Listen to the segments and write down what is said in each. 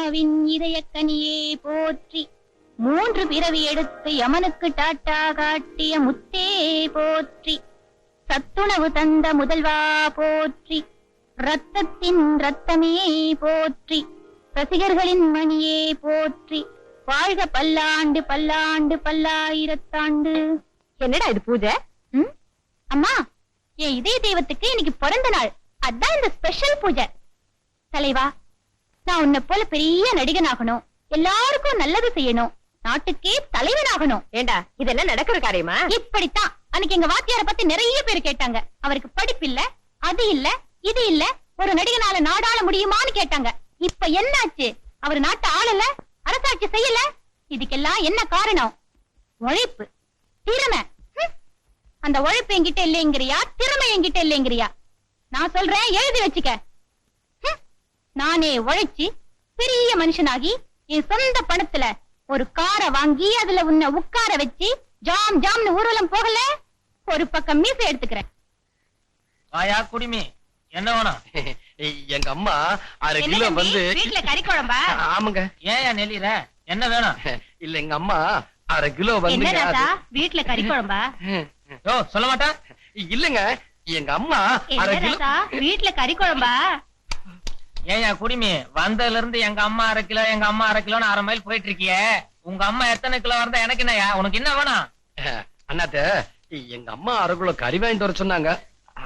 அம்மாவின் இதயக்கனியே போற்றி, மூன்று பிறவி எடுத்து யமனுக்கு டாட்டா காட்டிய முத்தே போற்றி, சத்துணவு தந்த முதல்வா போற்றி, ரத்தத்தின் ரத்தமே போற்றி, ரசிகர்களின் மணியே போற்றி, வாழ்க பல்லாண்டு பல்லாண்டு பல்லாயிரத்தாண்டு. என்னடா இது பூஜை? அம்மா, என் இதய தெய்வத்துக்கு இன்னைக்கு பிறந்த நாள், அதான் இந்த ஸ்பெஷல் பூஜை. தலைவா, நான் உன்னை போல பெரிய நடிகன் ஆகணும், எல்லாருக்கும் நல்லது செய்யணும், நாட்டுக்கே தலைவனாகணும். ஏண்டா இதெல்லாம் நடக்கிற காரியமா? இப்படித்தான் அன்னைக்கு எங்க வாத்தியார பத்தி நிறைய பேர் கேட்டாங்க. அவருக்கு படிப்பு இல்ல, அது இல்ல, இது இல்ல, ஒரு நடிகனால நாடாள முடியுமான்னு கேட்டாங்க. இப்ப என்னாச்சு? அவர் நாட்டு ஆளல, அரசாட்சி செய்யல. இதுக்கெல்லாம் என்ன காரணம்? உழைப்பு, திறமை. அந்த உழைப்பு என்கிட்ட இல்லைங்கிறியா, திறமை என்கிட்ட இல்லைங்கிறியா? நான் சொல்றேன், எழுதி வச்சுக்க. நானே உழைச்சி பெரிய மனுஷனாகி என் சொந்த பணத்துல ஒரு காரை வாங்கி அதுல உன்னை உட்கார வச்சு ஜாம் ஜாம்னு ஊர்வலம் போகல, ஒரு பக்கம் மீச எடுத்துக்கிறேன். வாயா குடிமி, என்ன வேணும்? எங்க அம்மா 1/2 கிலோ வந்து வீட்டுல கறி குழம்பா? ஆமாங்க. ஏன் நெல்லிற? என்ன வேணும்? இல்ல எங்க அம்மா 1/2 கிலோ வந்து வீட்டுல கறி குழம்பா? ஓ, சொல்ல மாட்டா? இல்லங்க, எங்க அம்மா 1/2 கிலோ வீட்டுல கறி குழம்பா? ஏயா குடிமி, வந்ததுல இருந்து எங்க அம்மா 1/2 கிலோ, எங்க அம்மா 1/2 கிலோன்னு 1/2 மைல் போயிட்டு இருக்கியே. உங்க அம்மா எத்தனை கிலோ இருந்தா எனக்கு என்னயா? உனக்கு என்ன வேணும்? அண்ணாத்த, எங்க அம்மா 1/2 கிலோ கறி வாங்கிட்டு வர சொன்னாங்க.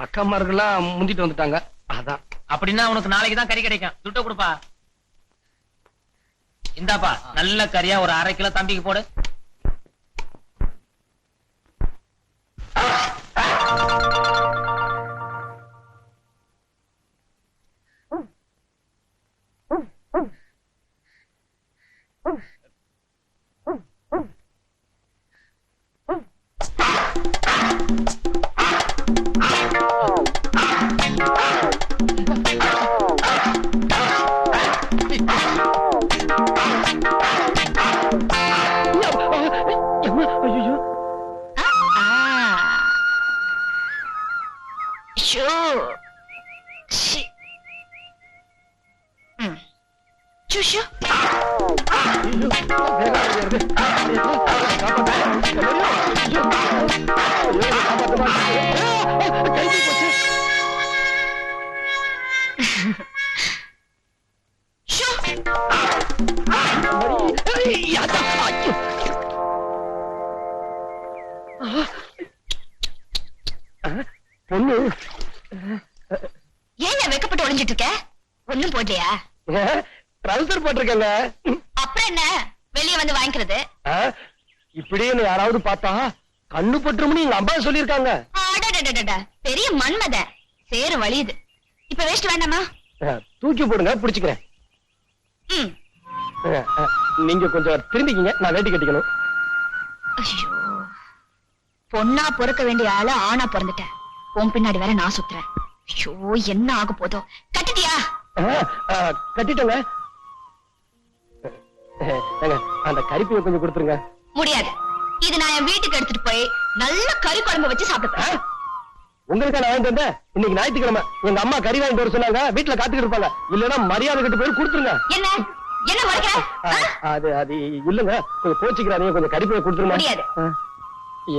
அக்காமார்கள்லாம் முந்திட்டு வந்துட்டாங்க, அதான். அப்படின்னா உனக்கு நாளைக்கு தான் கறி கிடைக்கும். துட்ட கொடுப்பா. இந்தாப்பா, நல்ல கறியா ஒரு 1/2 கிலோ தம்பிக்கு போடு. பொண்ணு ஏன் வெக்கப்பட்டு ஒளிஞ்சிட்டு இருக்க? ஒண்ணும் போடலையா? ட்ரவுசர் போட்டிருக்கேங்க. அப்புறம் என்ன, வெளியே வந்து வாங்கிக்கிறது? இப்படியே யாராவது பார்த்தா கண்ணு பற்றும்னு எங்க அம்மா சொல்லிருக்காங்க. பெரிய மன்மத சேரு வலியுது. இப்ப வேஸ்ட் வேண்டாமா? தூக்கி போடுங்க, புடிச்சுக்கிறேன். நீங்க கொஞ்சம் திரும்பிக்கிங்க, நான் வேட்டி கட்டிக்கணும். ஐயோ, பொண்ணா பொறுக்க வேண்டிய ஆளு ஆணா பிறந்துட்டேன். உன் பின்னாடி வேற நான் சுத்துறேன். ஐயோ, என்ன ஆக போதோ. கட்டிட்டியா? கட்டிட்டோங்க. அந்த கறிப்பையை கொஞ்சம் கொடுத்துருங்க. முடியாது. இது நான் என் வீட்டுக்கு எடுத்துட்டு போய் நல்ல கறி குழம்பு வச்சு சாப்பிட்டுப்பேன். உங்களுக்கு நான் வாங்கிட்டு வந்தேன். இன்னைக்கு ஞாயிற்றுக்கிழமை எங்க அம்மா கறி வாங்கிட்டு வர சொன்னாங்க. வீட்டுல காத்துக்கிட்டு இருப்பாங்க. இல்லன்னா மரியாதை கிட்ட போய் கொடுத்துருங்க. என்ன என்ன முறைக்கிற? அது அது இல்லங்க, கொஞ்சம் கோச்சிக்கிறாங்க. கொஞ்சம் கறிப்பையை கொடுத்துருங்க. முடியாது.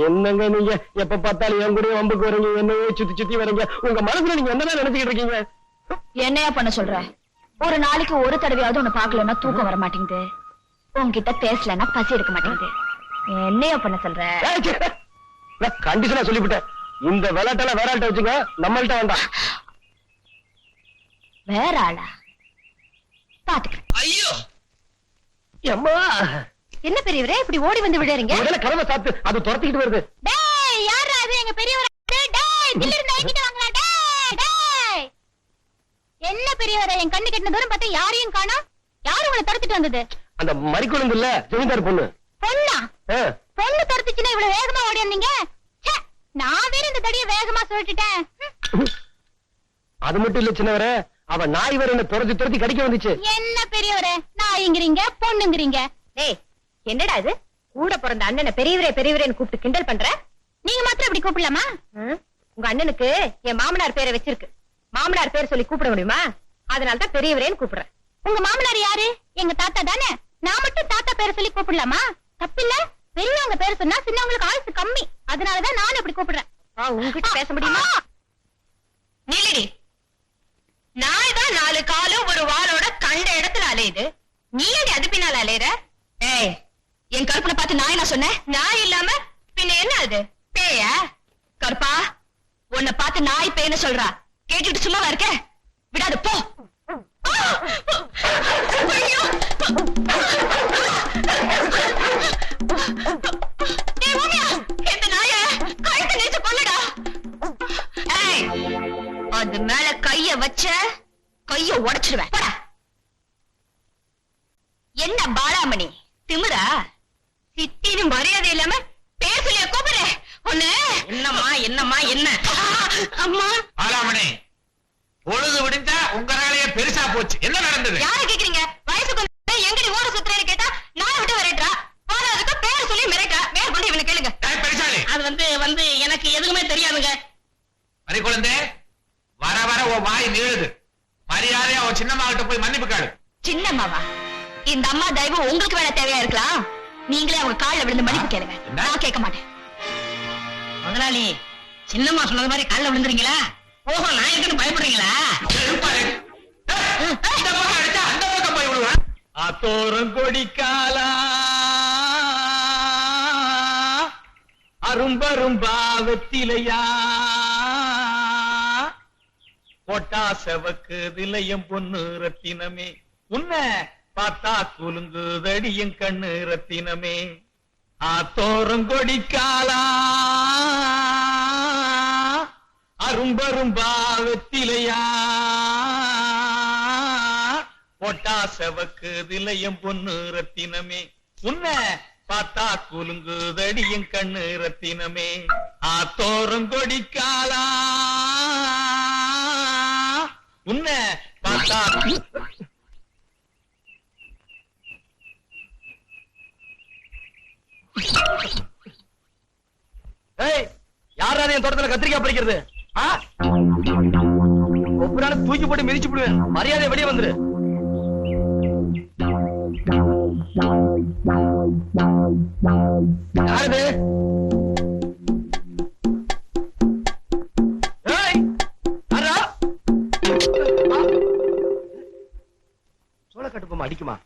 என்னங்க நீங்க எப்ப பார்த்தாலும் என் கூட வம்புக்கு வரீங்க, என்னையே சுத்தி சுத்தி வரீங்க. உங்க மனசுல நீங்க என்னதான் நினைச்சுக்கிட்டு இருக்கீங்க? என்னையா பண்ண சொல்ற? ஒரு நாளைக்கு ஒரு தடவையாவது உன்னை பாக்கலன்னா தூக்கம் வர மாட்டேங்குது. உன்கிட்ட பேசலன்னா பசி எடுக்க மாட்டேங்குது. என்னையா பண்ண சொல்ற? கண்டிஷனா சொல்லிவிட்டேன். இந்த விளையாட்டெல்லாம் வேற ஆள்கிட்ட வச்சுங்க, நம்மள்ட்ட வேண்டாம். வேற ஆளா? பாத்துக்க. ஐயோ அம்மா, என்ன பெரியவரே இப்படி ஓடி வந்து விடுறீங்க? முதல்ல கதவை சாத்து, அது துரத்திக்கிட்டு வருது. டேய், யாரா அது? எங்க பெரியவர். டேய், தில்ல இருந்து என்கிட்ட வாங்கடா. டேய், டேய். என்ன பெரியவரே, என் கண்ணு கெட்டின தூரம் பார்த்தா யாரையும் காணோம். யாரு உங்களை தடுத்துட்டு வந்தது? அந்த மறிக்குழந்து இல்ல, ஜமீன்தார் பொண்ணு. பொண்ணா? பொண்ணு தடுத்துச்சுன்னா இவ்வளவு வேகமா ஓடி வந்தீங்க? நான் வேற இந்த தடிய வேகமா சொல்லிட்டேன். அது மட்டும் இல்ல சின்னவரே, அவ நாய் வேற என்ன துரத்தி துரத்தி கடிக்க வந்துச்சு. என்ன பெரியவரே, நாய்ங்கிறீங்க பொண்ணுங்கிறீங்க. டேய், என்னடா இது? கூட பிறந்த அண்ணனை பெரியவரே பெரியவரேன்னு கூப்பிட்டு கிண்டல் பண்ற? நீங்க மாத்திரம் இப்படி கூப்பிடலாமா? உங்க அண்ணனுக்கு என் மாமனார் பேரை வச்சிருக்கு. மாமனார் பேர் சொல்லி கூப்பிட முடியுமா? அதனாலதான் பெரியவரேன்னு கூப்பிடுறேன். உங்க மாமனார் யாரு? எங்க தாத்தா தானே, நான் மட்டும் தாத்தா பேரை சொல்லி கூப்பிடலாமா? தப்பில்ல. பெரியவங்க பேர் சொன்னா சின்னவங்களுக்கு ஆயுசு கம்மி, அதனாலதான் நானும் இப்படி கூப்பிடுறேன். உங்ககிட்ட பேச முடியுமா? நீலடி, நாய் தான் 4 காலும் ஒரு வாளோட கண்ட இடத்துல அலையுது, நீ அடி அது பின்னால அலையுற? ஏய், என் கருப்பனை பார்த்து நாய் நான் சொன்னேன்? நாய் இல்லாம பின்ன என்ன அது, பேயா? கருப்பா, உன்னை பார்த்து நாய் பேய்னு சொல்றா, கேட்டுட்டு சும்மாவா இருக்க? விடாது போ. ஐயோ! ஏய் மாமியா, இந்த நாய கழுத்தை நெரிச்சு கொல்லுடா. ஏய், அது மேல கைய வச்ச கைய உடைச்சிடுவேன். போடா. என்ன பாலாமணி திமிரா? சித்தின்னு மரியாதை இல்லாம பேர் சொல்லிய கூப்பிடுற ஒண்ணு. என்னம்மா என்னம்மா என்ன? அம்மா. பாலாமணி, பொழுது விடிஞ்சா உங்க வேலையே பெருசா போச்சு. என்ன நடந்தது? யாரை கேக்குறீங்க? வயசுக்கு எங்கடி ஓட சுத்துறேன்னு கேட்டா நான் விட்டு வரேன்றா. போனதுக்கு பேர் சொல்லி மிரட்டா. மேல் கொண்டு இவனை கேளுங்க. பெருசாலி, அது வந்து எனக்கு எதுவுமே தெரியாதுங்க. மறி குழந்தை, வர வர உன் வாய் நீளுது. மரியாதையா உன் சின்னம்மா கிட்ட போய் மன்னிப்பு கேளு. சின்னம்மாவா? இந்த அம்மா தயவு உங்களுக்கு வேணா தேவையா இருக்கலாம். நீங்களே அவங்க கால்ல விழுந்து மன்னிப்பு கேளுங்க. நான் கேட்க மாட்டேன். முதலாளி, சின்னம்மா சொன்னது மாதிரி கால்ல விழுந்துறீங்களா? ஓஹோ, நான் இருக்குன்னு பயப்படுறீங்களா? இருப்பாரு. இந்த பக்கம் அடிச்சா அந்த பக்கம் போய் விடுவேன். ஆத்தோரம் கொடிக்காலா அரும்பரும்பா வெத்திலையா போட்டா செவக்கு திலையம் பொண்ணு ரத்தினமே, உன்னை பார்த்தா குலுங்குதடியும் கண்ணு ரத்தினமே. ஆத்தோரம் கொடிக்காலா அரும்பரும்பா வெத்திலையா போட்டா செவக்கு திலையம் பொண்ணு ரத்தினமே, உன்னை பார்த்தா குலுங்குதடியும் கண்ணு ரத்தினமே. ஆத்தோரம் கொடிக்காலா உன்னை பார்த்தா யாராவது என் தோட்டத்துல கத்திரிக்காய் பறிக்கிறது? ஒவ்வொரு தூக்கி போட்டு மிதிச்சு விடுவேன். மரியாதை வெளியே வந்துரு. யாரு? சோளக்காட்டு பொம்மை அடிக்குமா?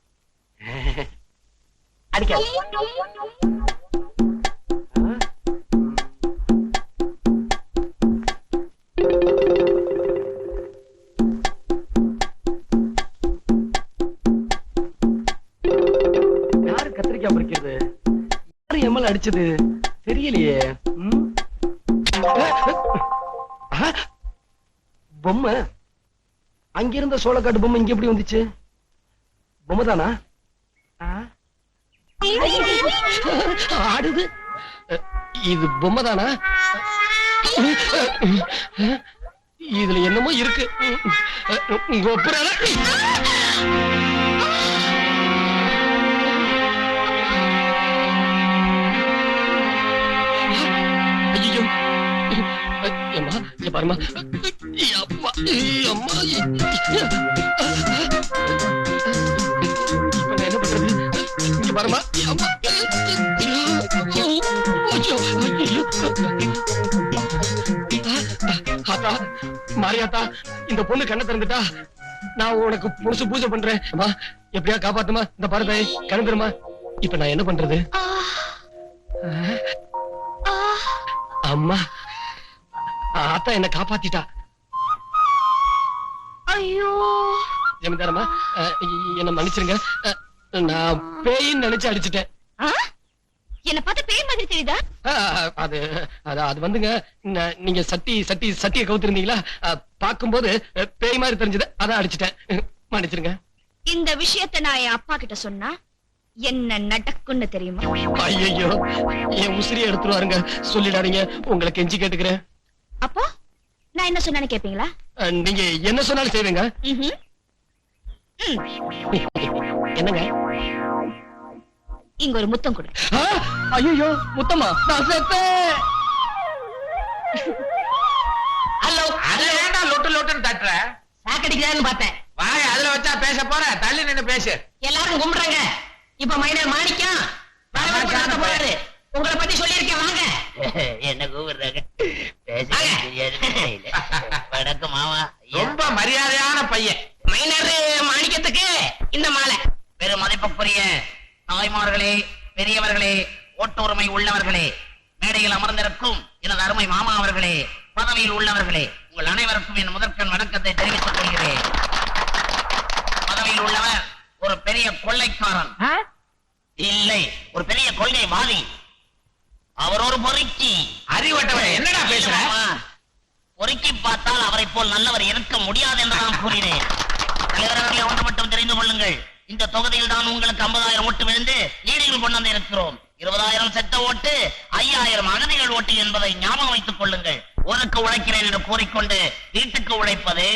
அடிக்க அடிச்சது தெரியலையே. பொம்மை அங்கிருந்த சோளக்காட்டு பொம்மை இங்க எப்படி வந்துச்சு? பொம்மை தானா? ஆடுது. இது பொம்மை தானா? இதுல என்னமோ இருக்கு. பாருமா, என்ன பண்றது? பாருமா, மாரியாத்தா, இந்த பொண்ணு கண்ணை திறந்துட்டா. நான் உனக்கு புதுசு பூஜை பண்றேன். எப்படியா காப்பாத்துமா. இந்த பாருங்க, கண்ணு தருமா. இப்ப நான் என்ன பண்றது? அம்மா, ஆத்தா என்ன காப்பாத்திட்டா. ஐயோ ஜமீன்தாரம்மா, என்ன மன்னிச்சிருங்க. நான் பேயின்னு நினைச்சு அடிச்சுட்டேன். என்ன பார்த்து பேய் மாதிரி தெரியுதா? அது அது வந்துங்க, நீங்க சட்டியை கவுத்திருந்தீங்களா, பாக்கும்போது பேய் மாதிரி தெரிஞ்சது, அதான் அடிச்சுட்டேன். மன்னிச்சிருங்க. இந்த விஷயத்தை நான் என் அப்பா கிட்ட சொன்னா என்ன நடக்கும்னு தெரியுமா? ஐயோ, என் உசிரியை எடுத்துருவாருங்க. சொல்லிடாதீங்க, உங்களை கெஞ்சி கேட்டுக்கிறேன். அப்போ நான் என்ன சொன்னான்னு கேப்பீங்களா? நீங்க என்ன சொன்னாலும் செய்வீங்க. என்னங்க? இங்க ஒரு முத்தம் கொடு. ஐயோ, முத்தமா? நான் செத்தேன். ஹலோ, அதை ஏன்டா லொட்டு லொட்டுன்னு தட்டுற? சாக்கடிக்கிறான்னு பார்த்தேன். வாய் அதுல வச்சா பேச போற, தள்ளி நின்னு பேசு. எல்லாரும் கும்பிடுறாங்க. இப்ப மைனர் மாணிக்கம் நடத்த போறாரு. உங்களை பத்தி சொல்லியிருக்கேன், வாங்க. என்ன கூப்பிடுறாங்க? பேசவே தெரியாது. வணக்கம் மாமா. ரொம்ப மரியாதையான பையன். மைனர் மாணிக்கத்துக்கு இந்த மாலை. பெரும் மதிப்புக்குரிய தாய்மார்களே, பெரியவர்களே, ஓட்டுரிமை உள்ளவர்களே, மேடையில் அமர்ந்திருக்கும் எனது அருமை மாமா அவர்களே, பதவியில் உள்ளவர்களே, உங்கள் அனைவருக்கும் என் முதற்கண் வணக்கத்தை தெரிவித்துக் கொள்கிறேன். பதவியில் உள்ளவர் ஒரு பெரிய கொள்ளைக்காரன் இல்லை, ஒரு பெரிய கொள்கைவாதி. அவர் ஒரு பொறுக்கி. அறிவட்டவன் என்னடா பேசுற? பொறுக்கி பார்த்தால் அவரை போல் நல்லவர் இருக்க முடியாது என்று நான் கூறினேன். தலைவர்களே, ஒன்று மட்டும் தெரிந்து கொள்ளுங்கள். இந்த தொகுதியில் தான் உங்களுக்கு 50,000 ஓட்டு விழுந்து லீடிங்கில் கொண்டு வந்து இருக்கிறோம். 20,000 செத்த ஓட்டு, 5,000 அகதிகள் ஓட்டு என்பதை ஞாபகம் வைத்துக் கொள்ளுங்கள். ஊருக்கு உழைக்கிறேன் என்று கூறிக்கொண்டு வீட்டுக்கு உழைப்பது,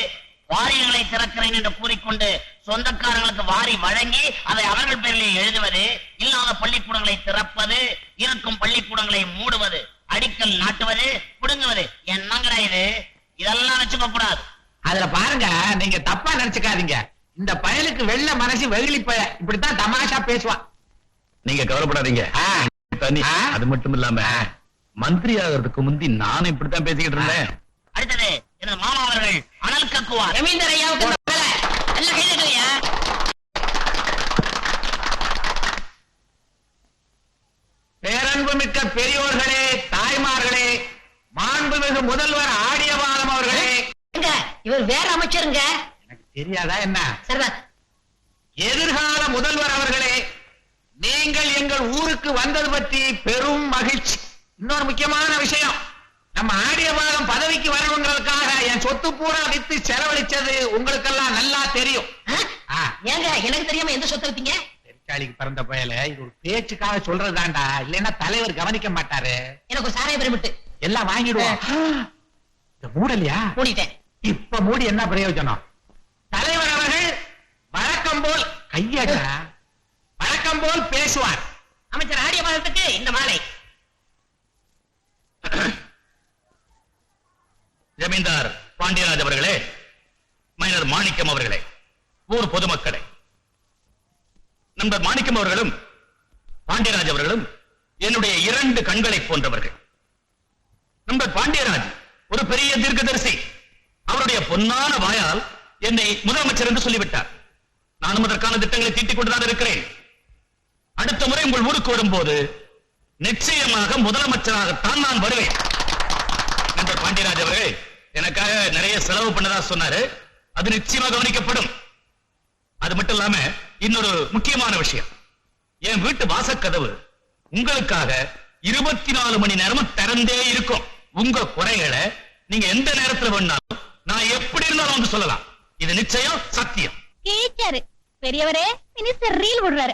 வாரியங்களை திறக்கிறேன் என்று கூறிக்கொண்டு சொந்தக்காரர்களுக்கு வாரி வழங்கி அதை அவர்கள் பேரிலே எழுதுவது, இல்லாத பள்ளிக்கூடங்களை திறப்பது, இருக்கும் பள்ளிக்கூடங்களை மூடுவது, அடிக்கல் நாட்டுவது, புடுங்குவது, என்னங்கடா இது? இதெல்லாம் வச்சுக்க கூடாது. அதுல பாருங்க, நீங்க தப்பா நினைச்சுக்காதீங்க. இந்த பயலுக்கு வெள்ள மனசு வெகுளி பய இப்படித்தான் தமாஷா பேசுவான். நீங்க கவலைப்படாதீங்க. தனி அது மட்டும் இல்லாம மந்திரி ஆகிறதுக்கு முந்தி நானும் இப்படித்தான் பேசிக்கிட்டு இருந்தேன். அடுத்தது எனது மாமா அவர்கள் அனல் கக்குவார். ரவீந்தர் ஐயாவுக்கு நல்ல கைதட்டலையா? பேரன்பு மிக்க பெரியோர்களே, தாய்மார்களே, மாண்புமிகு முதல்வர் ஆடியபாலம் அவர்களே. இவர் வேற அமைச்சருங்க. எனக்கு தெரியாதா என்ன? சரிதான். எதிர்கால முதல்வர் அவர்களே, நீங்கள் எங்கள் ஊருக்கு வந்தது பற்றி பெரும் மகிழ்ச்சி. இன்னொரு முக்கியமான விஷயம், நம்ம ஆடியபாலம் பதவிக்கு வரவங்களுக்காக என் சொத்து பூரா வித்து செலவழிச்சது உங்களுக்கெல்லாம் நல்லா தெரியும். ஏங்க எனக்கு தெரியாம எந்த சொத்தை வித்தீங்க? பெருச்சாளிக்கு பிறந்த பயல, இது ஒரு பேச்சுக்காக சொல்றதாண்டா, இல்லைன்னா தலைவர் கவனிக்க மாட்டாரு. எனக்கு ஒரு சாராய பிரமிட்டு எல்லாம் வாங்கிடுவோம். இந்த மூடலையா? மூடிட்டேன். இப்ப மூடி என்ன பிரயோஜனம்? தலைவர் அவர்கள் வழக்கம் போல் கையடா வழக்கம் போல் பேசுவார். அமைச்சர் ஆடியபாலத்துக்கு இந்த மாலை. ஜமீன்தார் பாண்டியராஜ் அவர்களே, மைனர் மாணிக்கம் அவர்களே, ஊர் பொதுமக்களே, நண்பர் மாணிக்கம் அவர்களும் பாண்டியராஜ் அவர்களும் என்னுடைய 2 கண்களை போன்றவர்கள். நண்பர் பாண்டியராஜ் ஒரு பெரிய தீர்க்கதரிசி. அவருடைய பொன்னான வாயால் என்னை முதலமைச்சர் என்று சொல்லிவிட்டார். நானும் அதற்கான திட்டங்களை தீட்டிக் கொண்டுதான் இருக்கிறேன். அடுத்த முறை உங்கள் ஊருக்கு வரும்போது நிச்சயமாக முதலமைச்சராகத்தான் நான் வருவேன். நண்பர் பாண்டியராஜ் அவர்கள் எனக்காக நிறைய செலவு பண்ணதா சொன்னாரு. அது நிச்சயமாக கவனிக்கப்படும். அது மட்டும் இல்லாம இன்னொரு முக்கியமான விஷயம், என் வீட்டு வாசக்கதவு உங்களுக்காக 24 மணி நேரமும் திறந்தே இருக்கும். உங்க குறைகளை நீங்க எந்த நேரத்துல வேணாலும் நான் எப்படி இருந்தாலும் வந்து சொல்லலாம். இது நிச்சயம், சத்தியம். கீச்சரு பெரியவரே, மினிஸ்டர் ரீல் விடுறாரு.